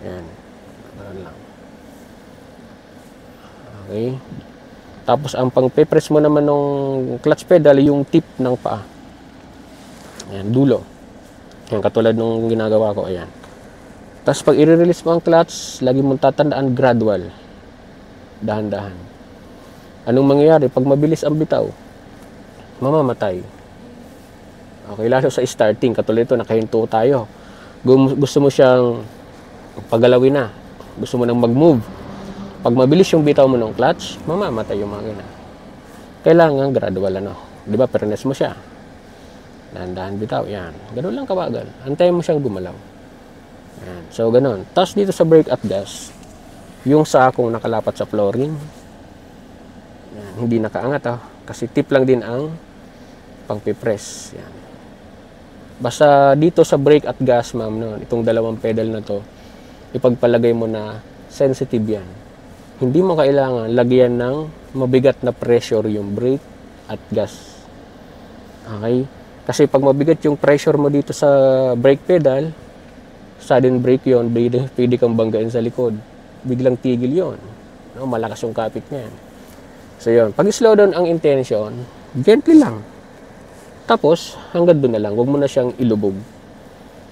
Yan. Ganun lang. Okay. Tapos ang pang-press mo naman ng clutch pedal, yung tip ng paa. Ayan, dulo. Yan, katulad nung ginagawa ko. Ayan. Tapos pag i-release mo ang clutch, lagi mong tatandaan gradual. Dahan-dahan. Anong mangyayari? Pag mabilis ang bitaw, mamamatay. Okay, lalo sa starting. Katulad ito, nakahinto tayo. Gusto mo siyang pagalawin na. Gusto mo nang mag-move. Pag mabilis yung bitaw mo ng clutch, mamamatay yung makina. Kailangan gradual ano. Di ba, pernes mo siya. Dahan-dahan bitaw. Yan. Ganun lang kabagal. Antayin mo siyang gumalaw. Yan. So, ganun. Tapos dito sa brake at gas, yung sakong nakalapat sa flooring, yan, hindi nakaangat kasi tip lang din ang pang-press. Yan. Basta dito sa brake at gas, ma'am, no, itong dalawang pedal na to, ipagpalagay mo na sensitive yan. Hindi mo kailangan lagyan ng mabigat na pressure yung brake at gas. Okay? Kasi pag mabigat yung pressure mo dito sa brake pedal, sudden brake yon, pwede kang banggain sa likod. Biglang tigil yon. No, malakas yung kapit niyan. So yun, pag slow down ang intention, gently lang. Tapos, hanggang doon na lang. Huwag mo na siyang ilubog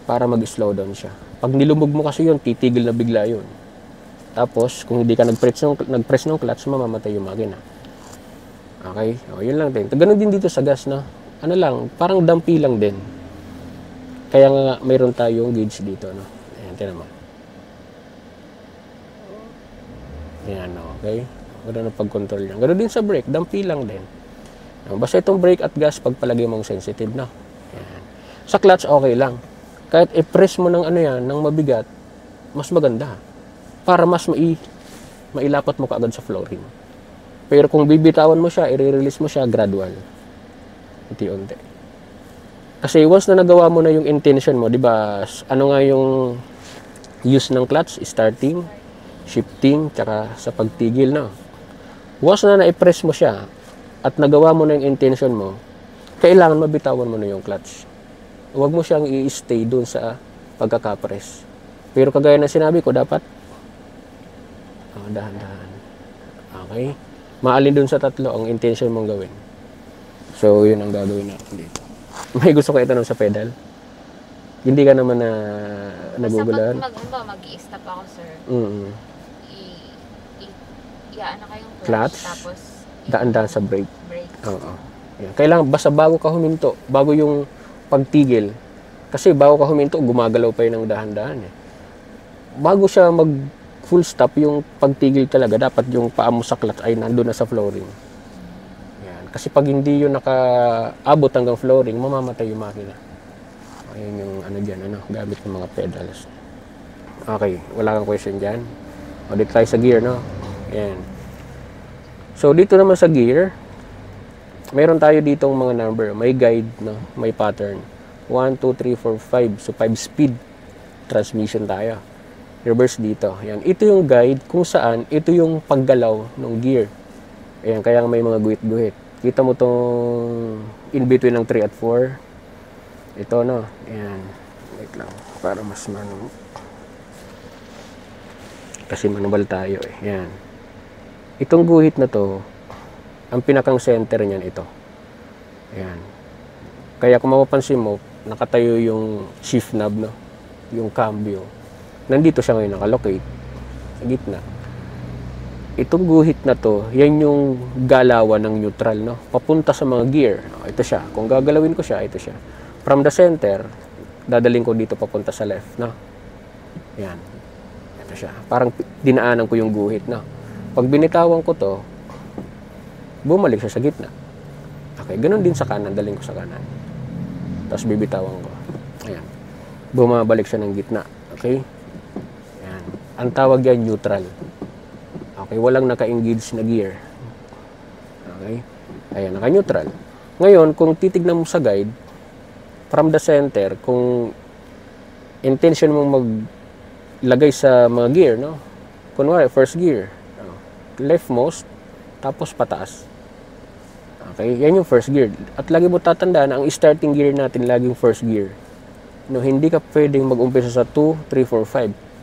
para mag-slow down siya. Pag nilubog mo kasi yun, titigil na bigla yun. Tapos, kung hindi ka nag-press ng clutch, mamamatay yung makina. Okay? O, yun lang din. Ganun din dito sa gas, no? Ano lang, parang dampi lang din. Kaya nga, mayroon tayong gauge dito, no? Ayan, tinan mo. Ayan, okay? Ganun ang pag-control niya. Ganun din sa brake, dampi lang din. Basta itong brake at gas, pagpalagay mong sensitive, no? Ayan. Sa clutch, okay lang. Kahit i-press mo ng ano yan, ng mabigat, mas maganda. Para mas mailapat mo kaagad sa flooring. Pero kung bibitawan mo siya, i-release mo siya gradual. Unti-unti. Kasi once na nagawa mo na yung intention mo, di ba, ano nga yung use ng clutch? Starting, shifting, tsaka sa pagtigil, no? Once na na-press mo siya, at nagawa mo na yung intention mo, kailangan mabitawan mo na yung clutch. Huwag mo siyang i-stay dun sa pagkakapress. Pero kagaya na sinabi ko, dapat dahan-dahan. Okay? Maalin dun sa tatlo ang intention mong gawin. So, yun ang gagawin natin dito. May gusto ka itanong sa pedal? Hindi ka naman na nagugulan? Mag-i-stop ako, sir. Ano kayong clutch, tapos daan-daan sa brake. Oo. Yan. Kailangan, basta bago ka huminto, bago yung pagtigil, kasi bago ka huminto, gumagalaw pa yun ng dahan-dahan. Bago siya full stop, yung pagtigil talaga, dapat yung paa mo sa clutch ay nandun na sa flooring. Yan. Kasi pag hindi yun nakaabot hanggang flooring, mamamatay yung makina. Ayun yung ano dyan, gamit ng mga pedals. Okay, wala kang question dyan. O, dito tayo sa gear, no? Yan. So, dito naman sa gear, meron tayo ditong mga number. May guide, no? May pattern. 1, 2, 3, 4, 5. So, 5 speed transmission tayo. Reverse dito. Yan. Ito yung guide kung saan ito yung paggalaw ng gear. Ayan, kaya may mga guhit-guhit. Kita mo tong in between ng 3 at 4. Ito, no? Ayan. Wait lang. Para mas kasi manual tayo eh. Ayan. Itong guhit na to, ang pinakang center niyan ito. Ayan. Kaya kung mapapansin mo, nakatayo yung shift knob, no? Yung cambio. Nandito siya ngayon nakalocate sa gitna. Itong guhit na to, yan yung galawan ng neutral, no? Papunta sa mga gear. Ito siya. Kung gagalawin ko siya, ito siya. From the center, dadaling ko dito papunta sa left, no? Yan. Ito siya. Parang dinaanan ko yung guhit, no? Pag binitawan ko to, bumalik siya sa gitna. Okay, ganun din sa kanan, daling ko sa kanan. Tapos bibitawan ko. Ayan. Bumabalik siya ng gitna. Okay? Ayan. Ang tawag yan neutral. Okay, walang naka-engage na gear. Okay? Ayan, naka-neutral. Ngayon, kung titignan mo sa guide, from the center, kung intention mong maglagay sa mga gear, no? Kunwari, first gear, leftmost, tapos pataas. Okay, yan yung first gear. At lagi mo tatandaan, ang starting gear natin laging first gear. No, hindi ka pwedeng mag-umpisa sa 2, 3, 4, 5.